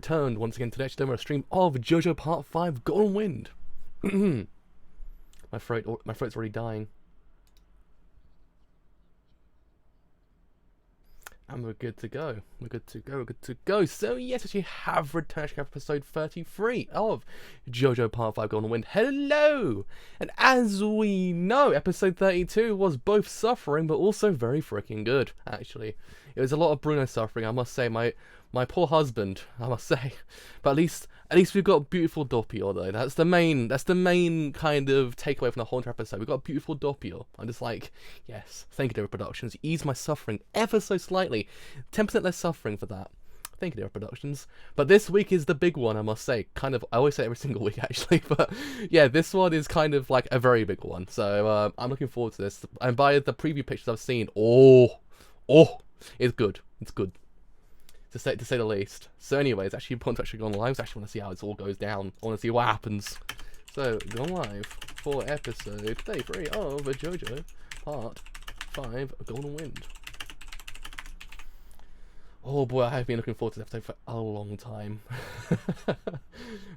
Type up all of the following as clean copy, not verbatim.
returned once again today to demo a stream of JoJo Part 5 Golden Wind. My throat's already dying. And we're good to go. We're good to go. So yes, we have returned to episode 33 of JoJo Part 5 Golden Wind. Hello! And as we know, episode 32 was both suffering but also very freaking good, actually. It was a lot of Bruno suffering, I must say. My poor husband, I must say. But at least we've got beautiful Doppio though. That's the main kind of takeaway from the whole entire episode. We've got beautiful Doppio. I'm just like, yes, thank you, Dara Productions. Ease my suffering ever so slightly. 10% less suffering for that. Thank you, Dara Productions. But this week is the big one, I must say. Kind of, I always say it every single week actually, but yeah, this one is kind of like a very big one. So I'm looking forward to this. And by the preview pictures I've seen, it's good. It's good. To say the least. So anyway, it's actually important to actually go on live. I actually want to see how it all goes down. I want to see what happens. So, go on live for episode 33 of JoJo Part 5 Golden Wind. Oh boy, I have been looking forward to this episode for a long time.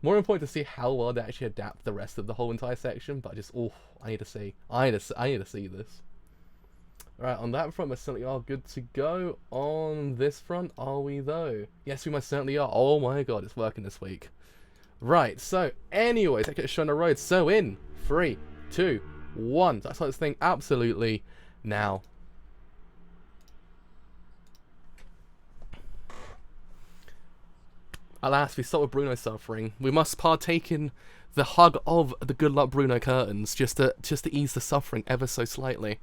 More important to see how well they actually adapt the rest of the whole entire section, but I need to see. I need to see this. Right, on that front, we certainly are good to go. On this front, are we though? Yes, we most certainly are. Oh my god, it's working this week. Right, so, anyways, let's get a show on the road. So, in 3, 2, 1. That's like this thing absolutely now. Alas, we start with Bruno suffering. We must partake in the hug of the good luck Bruno curtains, just to ease the suffering ever so slightly.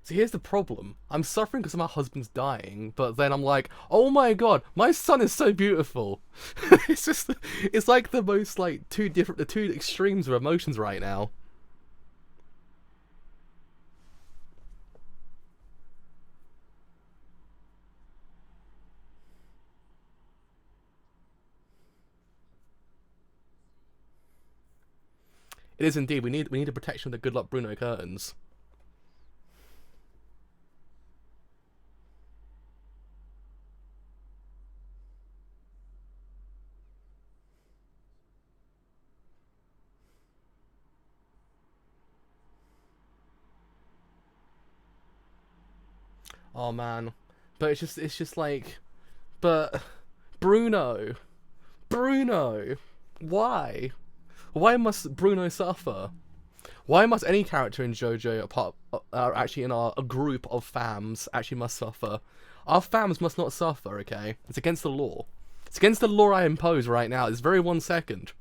So here's the problem. I'm suffering because my husband's dying, but then I'm like, oh my god, my son is so beautiful. It's like the most like two extremes of emotions right now. It is indeed. We need the protection of the good luck Bruno curtains. Oh man, but it's just like, but Bruno, why must Bruno suffer? Why must any character in JoJo, actually in a group of fams, actually must suffer? Our fams must not suffer, okay? It's against the law. It's against the law I impose right now. It's very 1 second.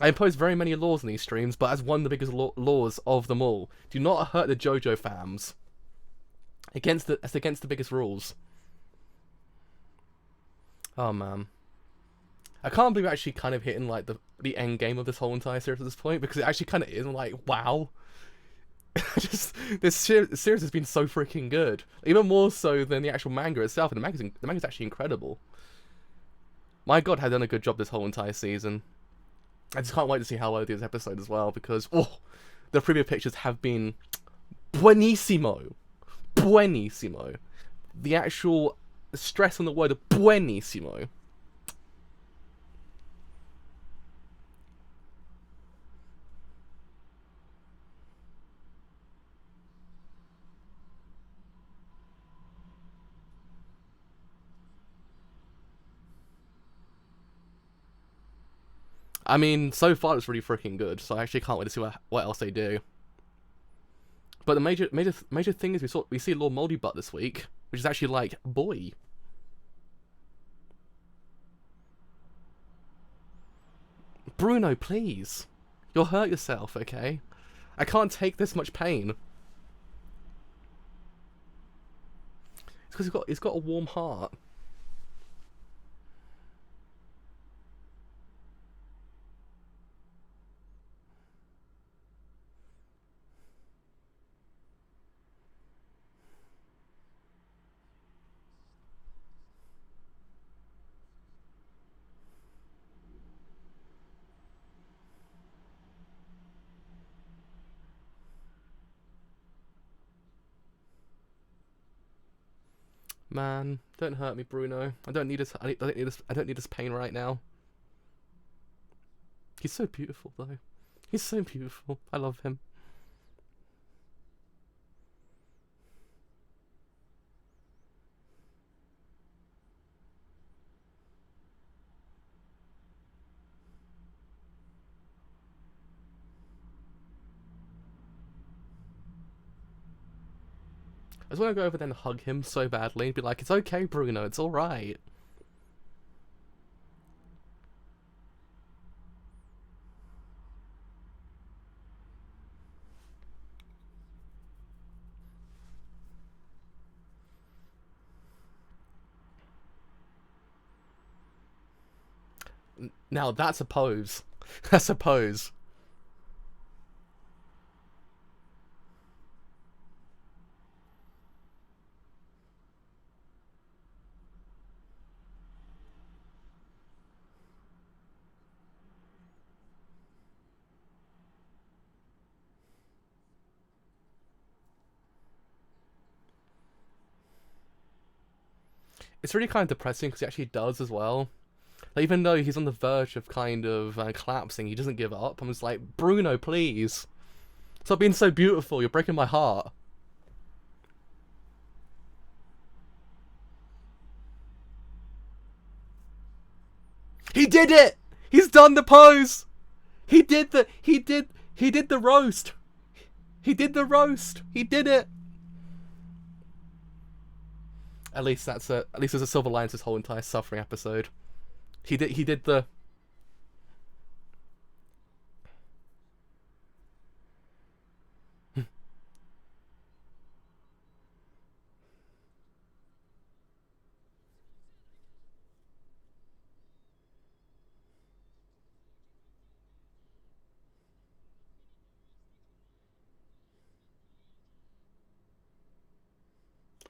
I impose very many laws in these streams, but as one of the biggest laws of them all, do not hurt the JoJo fams. It's against the biggest rules. Oh man. I can't believe we're actually kind of hitting like the end game of this whole entire series at this point, because it actually kind of is. I'm like, wow. This series has been so freaking good. Even more so than the actual manga itself, and the manga's actually incredible. My god, has done a good job this whole entire season. I just can't wait to see how well they do this episode as well, because the preview pictures have been buenissimo. Buenissimo. The actual stress on the word of buenissimo. I mean, so far it's really freaking good, so I actually can't wait to see what else they do. But the major thing is we see Lord Moldy Butt this week, which is actually like, boy. Bruno, please. You'll hurt yourself, okay? I can't take this much pain. It's because he's got a warm heart. Man, don't hurt me, Bruno. I don't need this. I don't need this pain right now. He's so beautiful, though. He's so beautiful. I love him. I just want to go over there and hug him so badly and be like, it's okay, Bruno, it's alright. Now that's a pose. That's a pose. It's really kind of depressing because he actually does as well. Like, even though he's on the verge of kind of collapsing, he doesn't give up. I'm just like, Bruno, please. Stop being so beautiful. You're breaking my heart. He did it! He's done the pose! He did the roast! He did the roast! He did it! At least there's a silver lining to this whole entire suffering episode. He did the...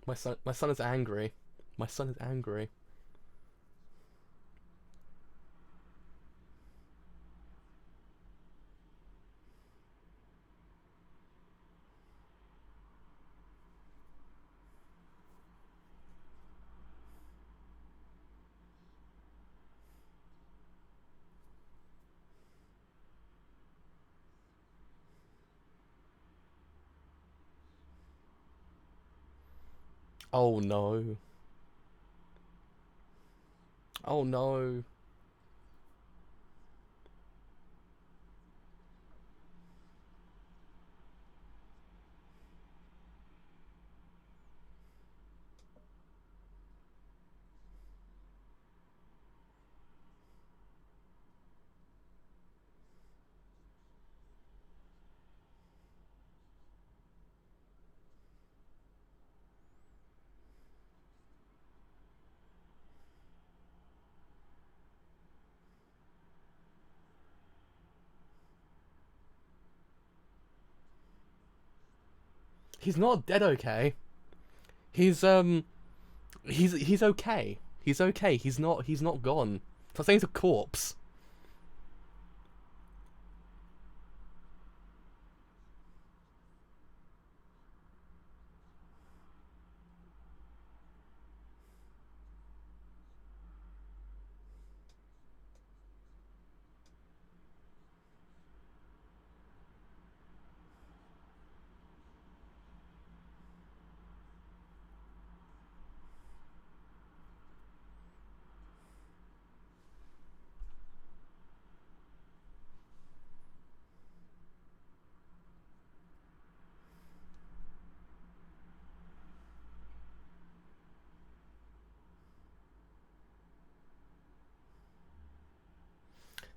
My son is angry. My son is angry. Oh no. Oh no. He's not dead, okay? He's okay. He's okay. He's not gone. I'm not saying he's a corpse.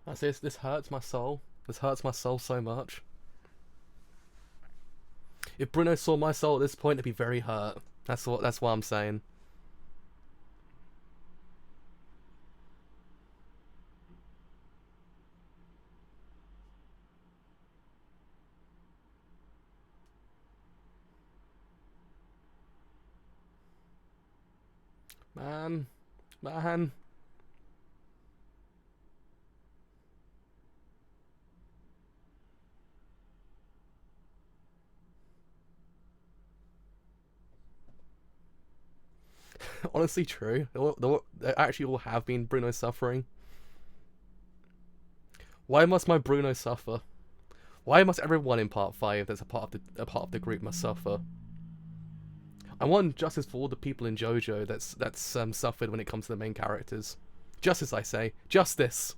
That's this. This hurts my soul. This hurts my soul so much. If Bruno saw my soul at this point, it'd be very hurt. That's what I'm saying. Man. Honestly, true. They actually all have been Bruno suffering. Why must my Bruno suffer? Why must everyone in part 5 that's a part of the group must suffer? I want justice for all the people in JoJo that's suffered when it comes to the main characters. Justice, I say. Justice!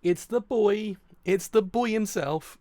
It's the boy. It's the boy himself.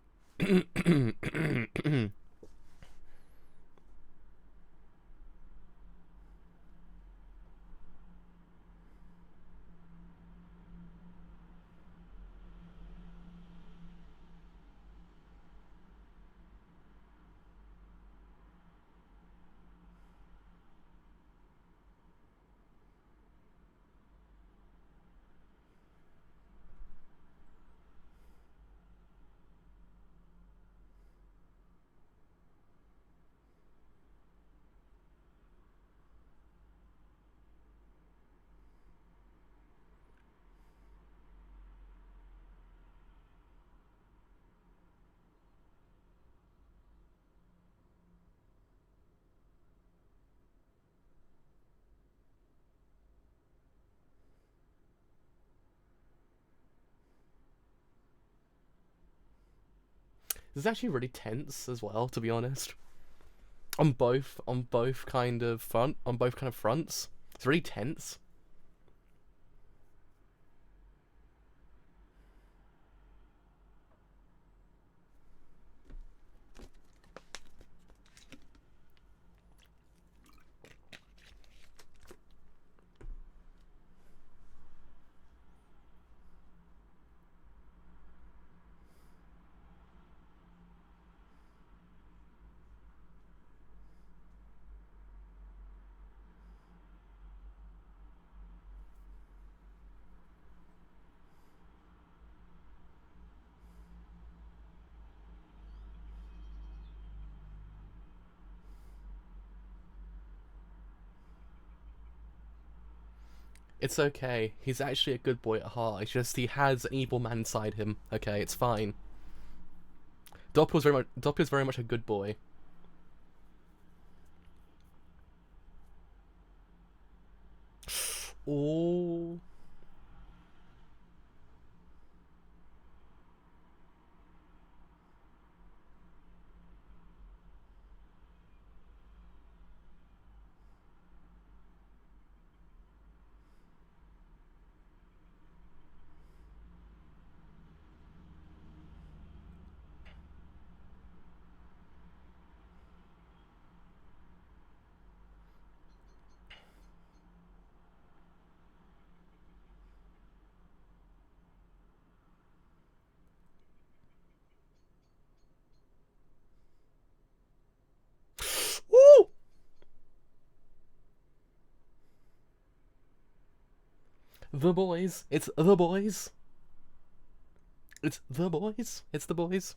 This is actually really tense as well, to be honest. On both kind of fronts. It's really tense. It's okay. He's actually a good boy at heart. It's just he has an evil man inside him. Okay, it's fine. Doppler's very much a good boy. Oh. Ooh! The boys. It's the boys. It's the boys. It's the boys.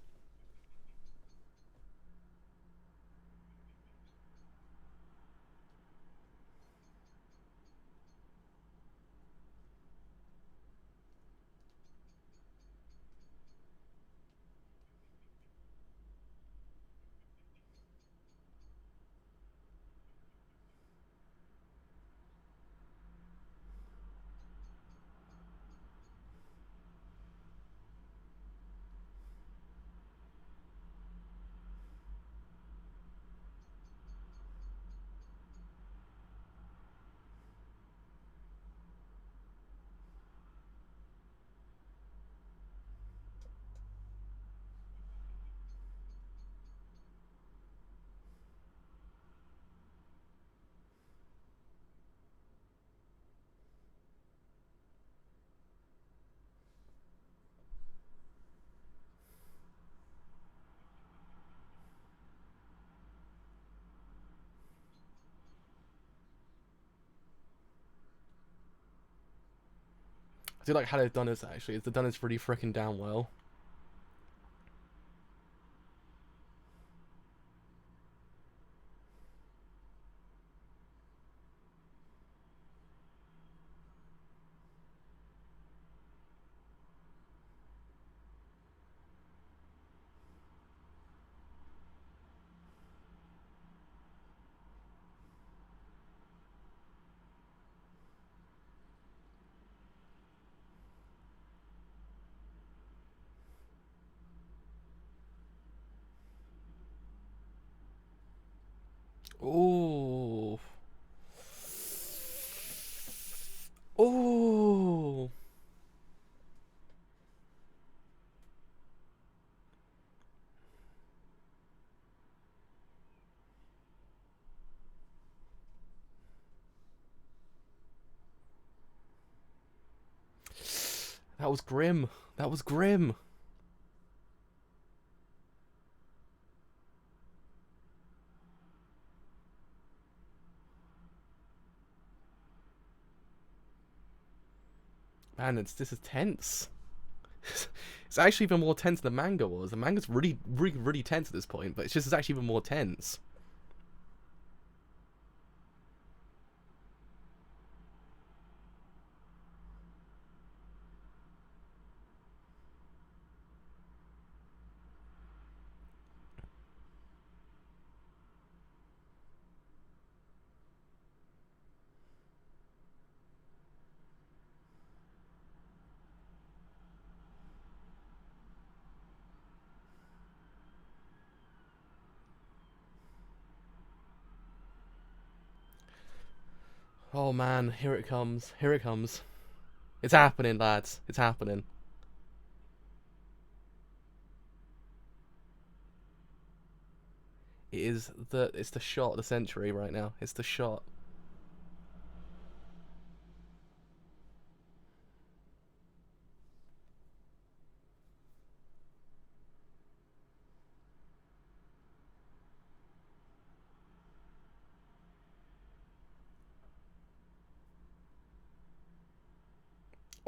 do like how they've done this actually. They've done this really freaking damn well. Ooh. Ooh. That was grim. That was grim. Man, this is tense. It's actually even more tense than the manga was. The manga's really, really, really tense at this point, but it's actually even more tense. Oh man, here it comes. Here it comes. It's happening, lads. It's happening. It's the shot of the century right now. It's the shot.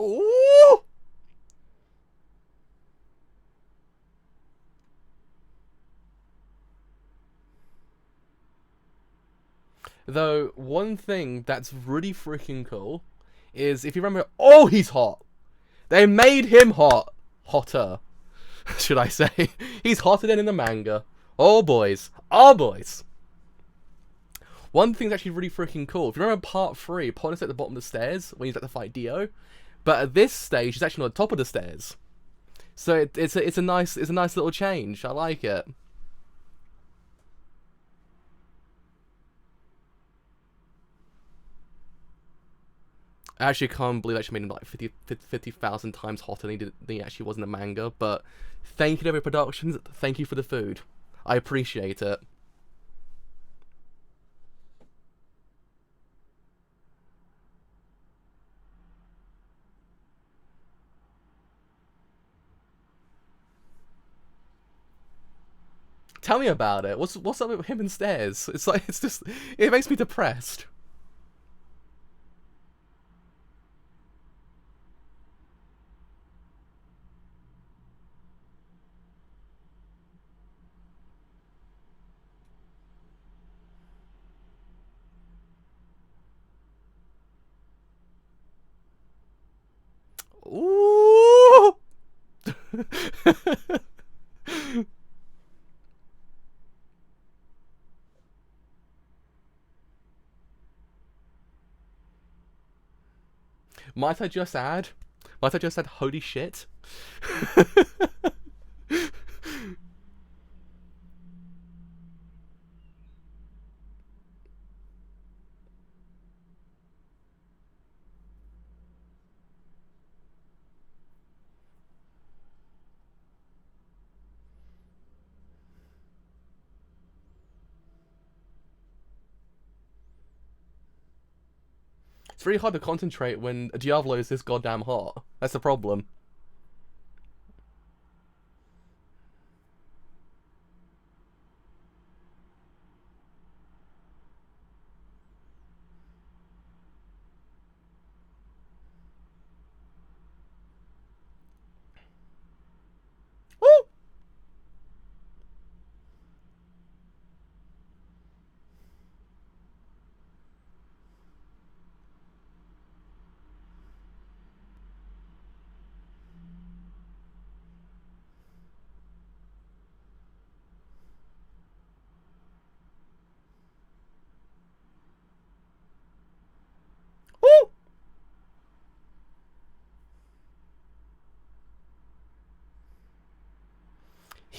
Ooh! Though one thing that's really freaking cool is if you remember, oh, he's hot. They made him hot, hotter, should I say? He's hotter than in the manga. Oh boys, oh boys. One thing that's actually really freaking cool. If you remember part 3, Polly's at the bottom of the stairs when he's at to fight Dio, but at this stage he's actually on the top of the stairs. So it's a nice little change. I like it. I actually can't believe I actually made him like 50,000 times hotter than he actually was in the manga. But thank you to every Productions. Thank you for the food. I appreciate it. Tell me about it. What's up with him and stairs? It's like it makes me depressed. Ooh. Might I just add? Holy shit? It's really hard to concentrate when Diavolo is this goddamn hot. That's the problem.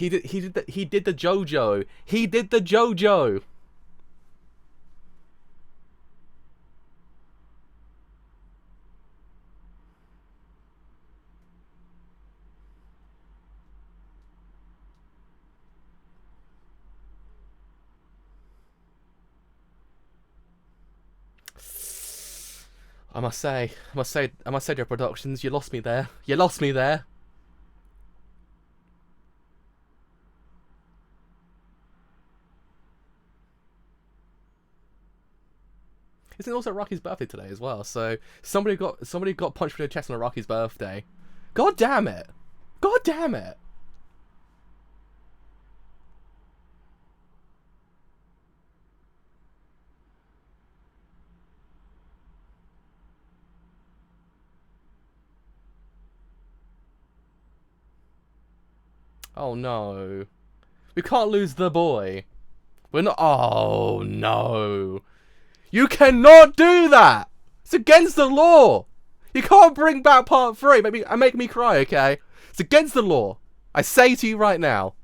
He did the JoJo. He did the JoJo. I must say, your productions, you lost me there. You lost me there. Isn't it also Rocky's birthday today as well? So somebody got punched through the chest on Rocky's birthday. God damn it! God damn it! Oh no. We can't lose the boy. We're not. Oh no. You cannot do that! It's against the law! You can't bring back part 3 make me cry, okay? It's against the law. I say to you right now.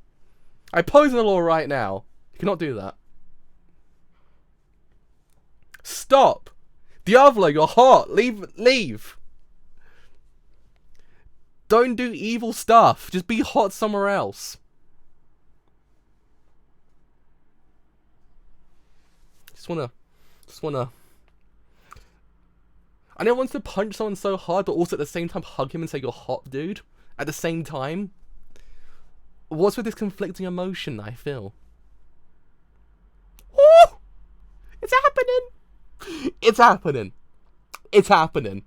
I pose in the law right now. You cannot do that. Stop! Diablo, you're hot! Leave! Don't do evil stuff. Just be hot somewhere else. Just wanna... I don't want to punch someone so hard, but also at the same time hug him and say you're hot, dude. At the same time. What's with this conflicting emotion I feel? Woo! It's happening! It's happening! It's happening!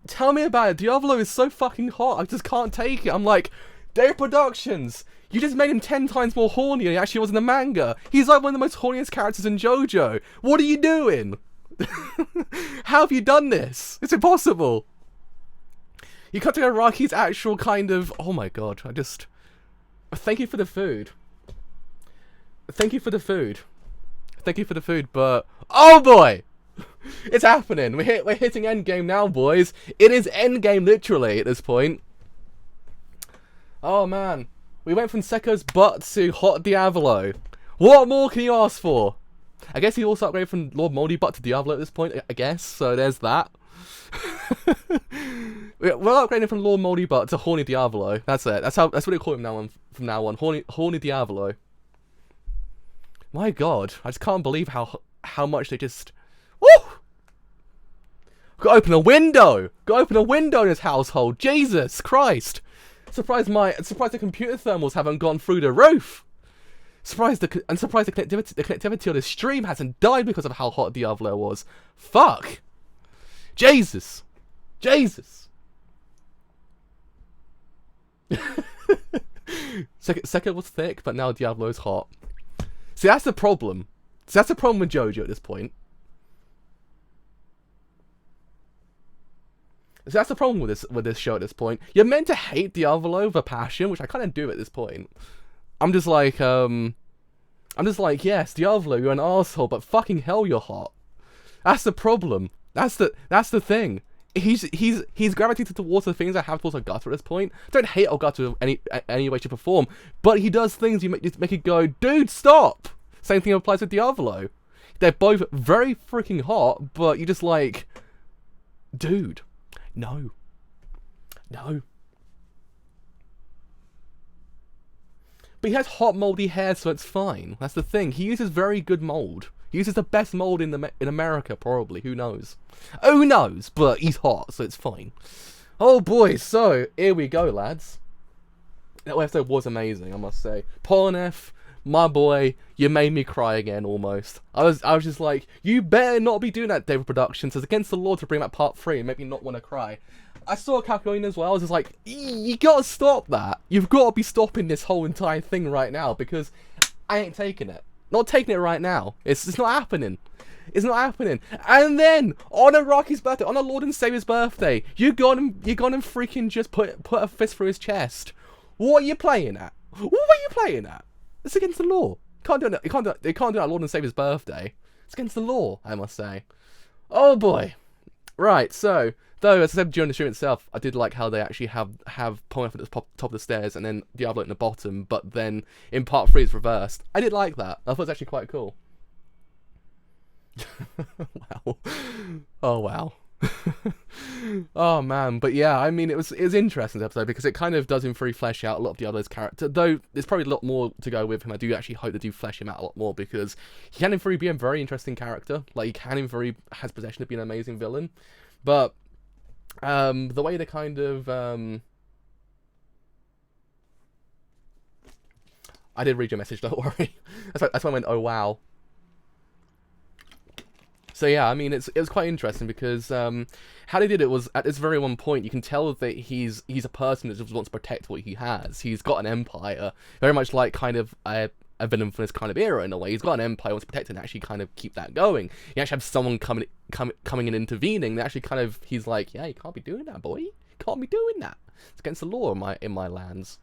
Tell me about it. Diablo is so fucking hot. I just can't take it. I'm like, Dave Productions, you just made him 10 times more horny than he actually was in the manga. He's like one of the most horniest characters in JoJo. What are you doing? How have you done this? It's impossible. You cut to Araki's actual kind of... Oh my god, I just... Thank you for the food. Thank you for the food. Thank you for the food, but... Oh boy! It's happening. We're hitting endgame now, boys. It is endgame, literally, at this point. Oh, man. We went from Sekko's butt to Hot Diablo. What more can you ask for? I guess he also upgraded from Lord Moldy Butt to Diablo at this point, I guess. So there's that. We're upgrading from Lord Moldy Butt to Horny Diablo. That's it. That's what they call him now from now on. Horny Diablo. My god. I just can't believe how much they just... Woo! Got to open a window! Got to open a window in this household! Jesus Christ! Surprised the computer thermals haven't gone through the roof! Surprised the connectivity of this stream hasn't died because of how hot Diablo was. Fuck! Jesus! Jesus! Second was thick, but now Diablo's hot. See, that's the problem. See, that's the problem with JoJo at this point. So that's the problem with this show at this point. You're meant to hate Diablo with a passion, which I kind of do at this point. I'm just like, yes, Diablo, you're an asshole, but fucking hell, you're hot. That's the problem. That's the thing. He's gravitated towards the things I have towards Ogata at this point. Don't hate Ogata in any way, shape, or form, but he does things you make it go, dude, stop. Same thing applies with Diablo. They're both very freaking hot, but you're just like, dude. No. No. But he has hot moldy hair, so it's fine. That's the thing. He uses very good mold. He uses the best mold in America, probably. Who knows? Who knows? But he's hot, so it's fine. Oh boy, so here we go, lads. That episode was amazing, I must say. Polnareff, my boy, you made me cry again almost. I was just like, you better not be doing that, David Productions. It's against the law to bring back part 3 and make me not want to cry. I saw Calculating as well. I was just like, you gotta stop that. You've got to be stopping this whole entire thing right now because I ain't taking it. Not taking it right now. It's not happening. It's not happening. And then on Araki's birthday, on our Lord and Savior's birthday, you gone and freaking just put a fist through his chest. What are you playing at? What are you playing at? It's against the law. You can't do it. They can't do it on Lord and Savior's birthday. It's against the law, I must say. Oh boy. Right. So, though, as I said during the stream itself, I did like how they actually have Polnareff at the top of the stairs and then Diablo at the bottom, but then in part 3 it's reversed. I did like that. I thought it was actually quite cool. Wow. Oh wow. Oh man, but yeah, I mean, it was interesting this episode because it kind of does in free flesh out a lot of Diablo's character. Though there's probably a lot more to go with him. I do actually hope they do flesh him out a lot more because he can in free be a very interesting character. Like he can in free has possession of being an amazing villain, but the way they kind of I did read your message. Don't worry. That's why I went. Oh wow. So yeah, I mean, it was quite interesting because how they did it was at this very one point you can tell that he's a person that just wants to protect what he has. He's got an empire, very much like kind of a villain from this kind of era in a way. He's got an empire, wants to protect it and actually kind of keep that going. You actually have someone coming and intervening. That actually kind of he's like, yeah, you can't be doing that, boy. You can't be doing that. It's against the law in my lands.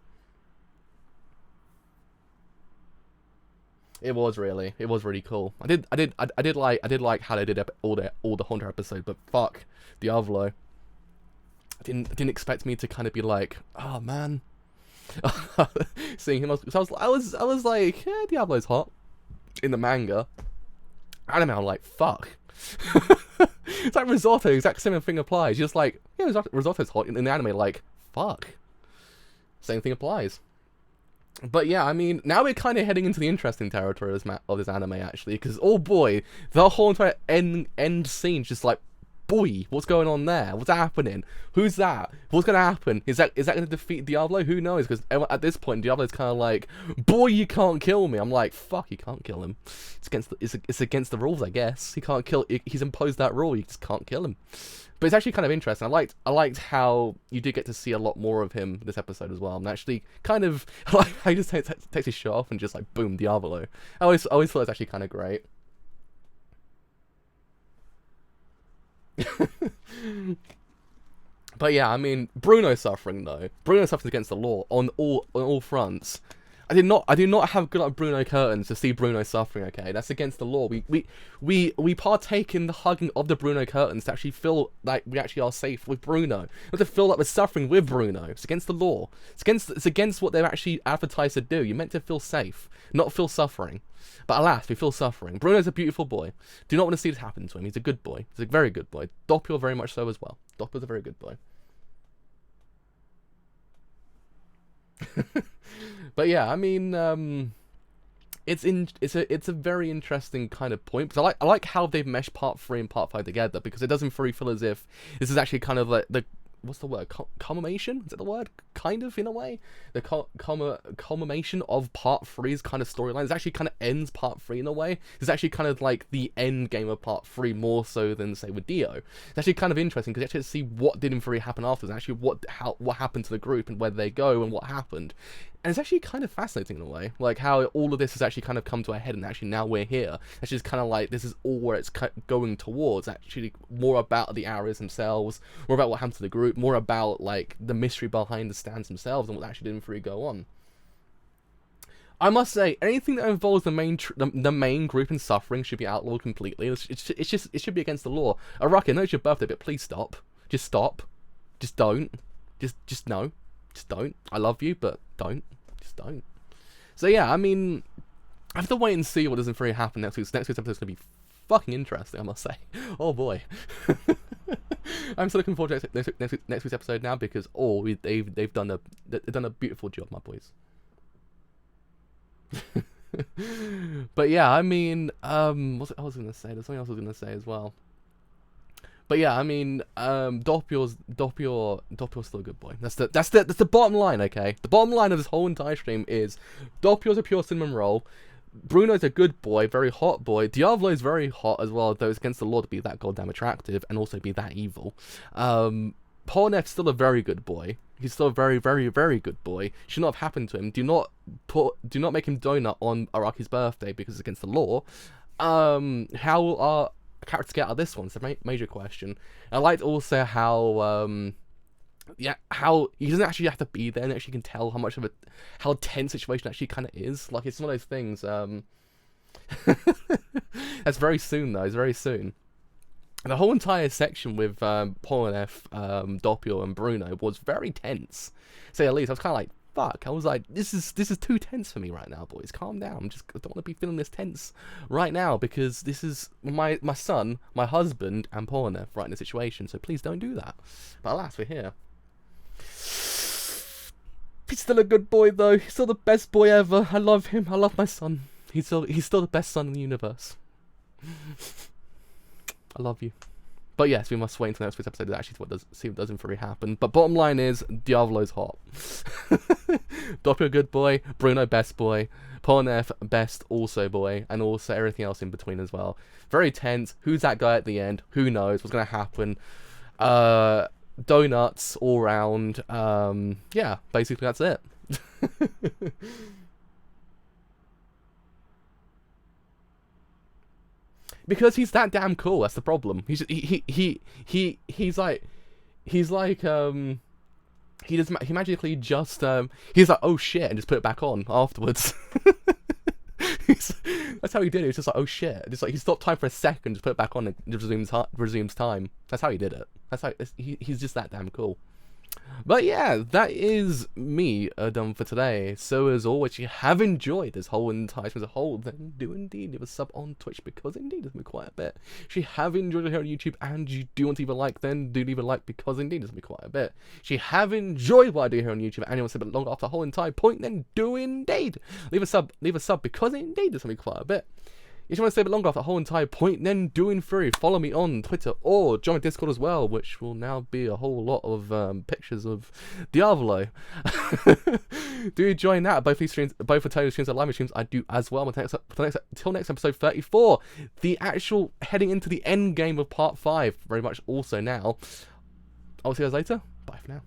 It was really cool. I did like how they did all the Haunter episode, but fuck Diablo. I didn't expect me to kind of be like, oh man, seeing him. So I was like, yeah, Diablo's hot in the manga. Anime, I'm like, fuck. It's like Risotto, exact same thing applies. You're just like, yeah, Risotto's hot in the anime, like, fuck. Same thing applies. But yeah, I mean, now we're kind of heading into the interesting territory of this anime, actually, because, oh boy, the whole entire end scene's just like, boy, what's going on there? What's happening? Who's that? What's going to happen? Is that going to defeat Diablo? Who knows? Because at this point, Diablo's kind of like, boy, you can't kill me. I'm like, fuck, you can't kill him. It's against the rules, I guess. He can't kill. He's imposed that rule. You just can't kill him. But it's actually kind of interesting. I liked how you did get to see a lot more of him this episode as well. And actually, kind of, like how he just takes his shirt off and just like boom, Diablo. I always thought it was actually kind of great. But yeah, I mean, Bruno's suffering though. Bruno suffers against the law on all fronts. I do not have good like Bruno curtains to see Bruno suffering. Okay, that's against the law. We partake in the hugging of the Bruno curtains to actually feel like we actually are safe with Bruno. We have to feel like we're suffering with Bruno. It's against the law. It's against what they're actually advertised to do. You're meant to feel safe, not feel suffering. But alas, we feel suffering. Bruno's a beautiful boy. Do not want to see this happen to him. He's a good boy. He's a very good boy. Doppio very much so as well. Doppio's a very good boy. But yeah, I mean, it's a very interesting kind of point because I like how they've meshed part 3 and part 5 together because it doesn't really feel as if this is actually kind of like the what's the word? Culmination? Is it the word? Kind of, in a way. The culmination of part 3's kind of storyline. It actually kind of ends part 3 in a way. It's actually kind of like the end game of part 3 more so than, say, with Dio. It's actually kind of interesting because you actually see what did in 3 happen afterwards and actually what happened to the group and where they go and what happened. And it's actually kind of fascinating in a way, like how all of this has actually kind of come to a head and actually now we're here. It's just kind of like, this is all where it's going towards, actually more about the areas themselves, more about what happened to the group, more about like the mystery behind the stands themselves and what actually did in go on. I must say, anything that involves the main group in suffering should be outlawed completely. It should be against the law. Araki, I know it's your birthday, but please stop. Just stop. Just don't. Just no. Just don't. I love you, but don't. Just don't. So yeah, I mean, I have to wait and see what doesn't really happen next week. Next week's episode is going to be fucking interesting, I must say. Oh boy. I'm so looking forward to next week's episode now because they've done a beautiful job, my boys. But yeah, I mean, what I was going to say? There's something else I was going to say as well. But yeah, I mean, Doppio's still a good boy. That's the bottom line, okay? The bottom line of this whole entire stream is Doppio's a pure cinnamon roll. Bruno's a good boy, very hot boy. Diablo's very hot as well, though it's against the law to be that goddamn attractive and also be that evil. Polnareff's still a very good boy. He's still a very, very, very good boy. Should not have happened to him. Do not make him donut on Araki's birthday because it's against the law. how will our characters get out of this one? It's a major question. I liked also how how he doesn't actually have to be there and actually can tell how tense situation actually kind of is. Like, it's one of those things. That's very soon though. It's very soon. The whole entire section with Polnareff, Doppio, and Bruno was very tense, to say the least. I was kind of like, fuck. I was like, this is too tense for me right now, boys. Calm down. I don't want to be feeling this tense right now, because this is my son, my husband, and Polnareff right in the situation. So please don't do that. But alas, we're here. He's still a good boy though. He's still the best boy ever. I love him. I love my son. He's still the best son in the universe. I love you. But yes, we must wait until next week's episode to actually see what does in theory happen. But bottom line is, Diavolo's hot. Doppio good boy, Bruno best boy, Polnareff best also boy, and also everything else in between as well. Very tense. Who's that guy at the end? Who knows what's gonna happen? Donuts all round. Yeah, basically that's it. Because he's that damn cool. That's the problem. He's like he magically just he's like, oh shit, and just put it back on afterwards. That's how he did it. It's just like, oh shit, just like he stopped time for a second, just put it back on, and resumes time. That's how he did it. That's how he's just that damn cool. But yeah, that is me done for today. So as always, if you have enjoyed this whole entire as a whole, then do indeed leave a sub on Twitch, because indeed it's been quite a bit. If you have enjoyed it here on YouTube and you do want to leave a like, then do leave a like, because indeed it's been quite a bit. If you have enjoyed what I do here on YouTube and you want to stay a bit longer after the whole entire point, then do indeed leave a sub, because indeed it's been quite a bit. If you want to stay a bit longer after the whole entire point, then do in free. Follow me on Twitter or join my Discord as well, which will now be a whole lot of pictures of Diavolo. Do join that. Both these streams, both the Taylor streams and live streams, I do as well. Until next episode 34, the actual heading into the end game of part 5, very much also now. I'll see you guys later. Bye for now.